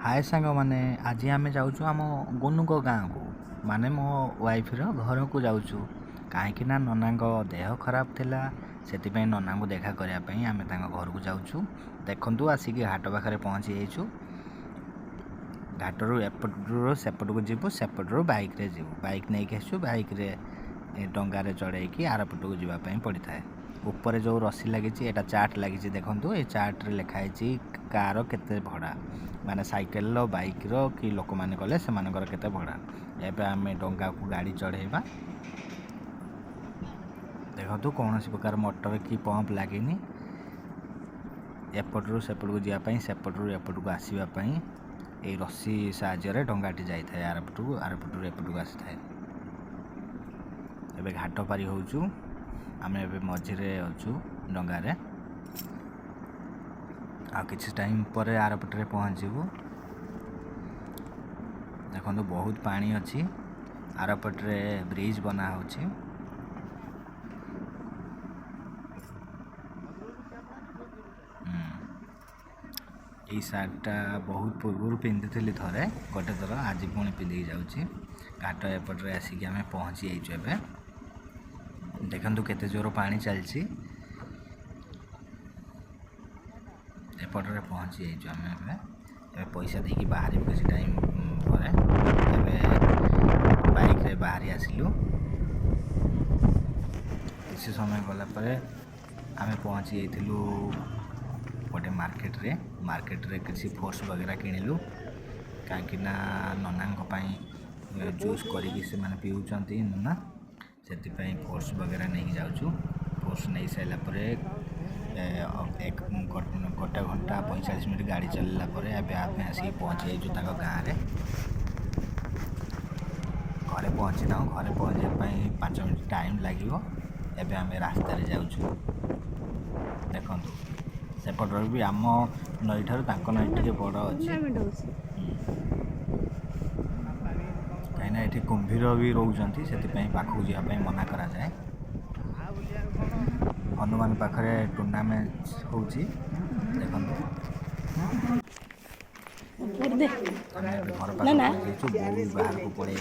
हाय सांग मैंने आज आम जाऊँ आम गोनुक गाँव को माने मो वाइफर घर को जाऊँ कहीं नना देह खराब थिला से नना को देखा करने आम घर को जाऊँ। देखु आसिक हाट पाखे पहुँची जाइछु। घाटर एपटू सेपट को जीवु सेपटू बाइक रे जीवु बाइक नहीं आसु बाइक रे डंगार चढ़े आरपट को जीवाई पड़ी था। ऊपर जो रसी लगी चार्ट लगी देखो ये चार्ट रे लिखाई कार केते भड़ा माने साइकेल बाइक रो कि लोक मैंने गले से केते भड़ा। एबे आम डंगा को गाड़ी चढ़ेबा देखो कौन प्रकार मोटर कि पंप लगे एपटू सेपट को जीवाई सेपटू एपट को आसवाई ये रस्सी साहाय्य डंगाटी जाए आरपटू एपटू आसी थाए। एबे घाट पारी होचु आम एबे मझिरे अच्छु डंगारे आ किसी टाइम पर आरपटे पहुँचबू। देखो बहुत पानी अच्छी आरपटे ब्रिज बना होची। ये सार्टा बहुत पूर्व पिंधि थे गोटे थर आज पुणी पिंधिक जाऊँगी। घाट एपटे आसिक आम पहुँची जाइए। एबे देखु केते जोर पानी चलती एपटे पहुँची जाइए। आम एबे पैसा देकी बाहर किसी टाइम पर बाइक रे बाहरी आसिलु। किसी समय गला आम पहुँची जाइलु गोटे मार्केट रे किसी फ्रूट्स वगैरह किणिलु कहीं नना जूस करी से माने पीउचंती नना से फ्रूट्स वगैरह नहीं जाऊँ। फ्रूट्स नहीं सारा गोटे घंटा 45 मिनट गाड़ी चलला आम आसिक पहुँची जाइए गाँव घरे पहुँची ना घरे पहुँचापी 5 मिनट टाइम लगे। एबे आम रास्ता जाऊँ। देखु सेपट भी आम नई ठार नई टे बड़ अच्छी कहीं ये कुंभीर भी रोचती से पाखक जावाई मना करा जाए। हनुमान पाखे टूर्नामेंट होची देखो घर पास बाहर को पड़े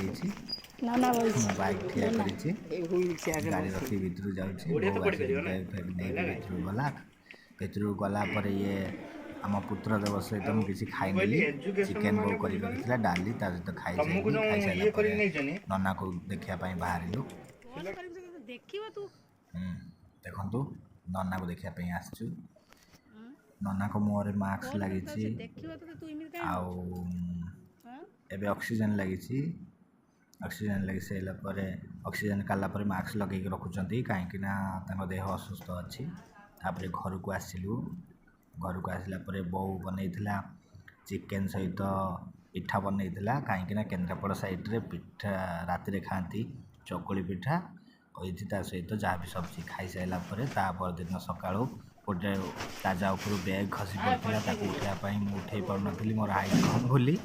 बाइक ठिया कर गाड़ी रखी भर जाऊँ गला भर गला ये आम पुत्र देव सहित मुझे खाई चिकेन बो कर डाली सहित खाई सारे नना को देखापी बाहर देखु नना को देखापी आसचु। नना को मुहर मास्क लगी एबे ऑक्सीजन लगी लगी सारा ऑक्सीजन काला मास्क लगे रखुंट कहीं देह असुस्थ अच्छी। तापर घर को आसिलु घर को आसला बो बनई चिकेन सहित पिठा बनई कहीं केन्द्रापड़ा साइड रे पिठा राति खाती चकुली पिठा होता सहित जहाँ भी सब्जी खाई सारा पर दिन सका गोटे ताजा उपर बैग खसी पड़ा उठापी मुझे उठे पार नी मोर हाइट कम बोली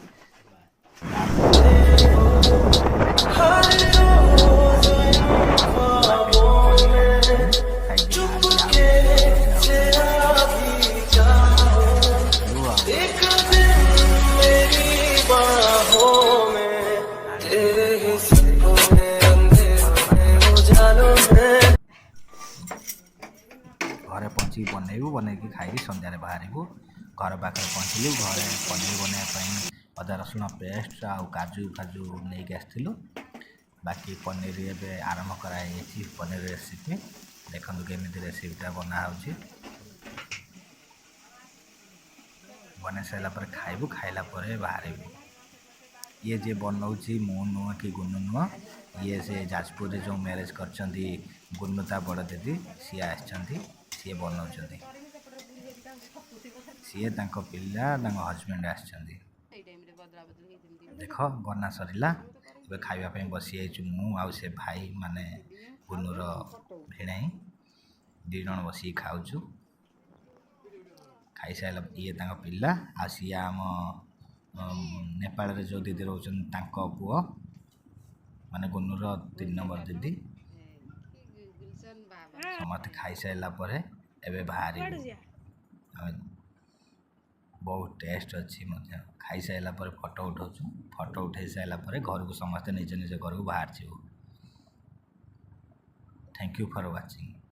घरे पहुँची बनइबू बनई खाई संध्यारे बाहर घर पाखे पहुँचलु। घरे पनीर बनवाई अदा रसुण पेस्ट आ काजू काजू नहीं आसलु। बाकी पनीर एवं आरंभ कराई पनीर रेसिपी देखु केमी रेसिपीटा बना हो बन सारा खाइबू खाइला बाहर ये जे बनाऊँगी मु नुह कि गुनु नुह ये से जाजपुर जो मैरेज कर गुनुता बड़ दीदी सी सी बनाऊँ सी पिला हजबैंड आसछंती। देख बना सरला ए खावाई बसी जाइए मु से भाई माने गुनुर भेणाई दी जन बस खाऊँ खाई सारा ये पिला आ सी आम नेपाल रे जो दीदी रोचन पुओ माने गुनुर 3 नंबर दीदी समस्त खाई सारा एबे बाहर बहुत टेस्ट अच्छी मध्य खाई साइला पर फोटो उठाउछु फोटो उठाई साइला पर घर को समस्त निज निज घर को बाहर जीवु। Thank you for watching.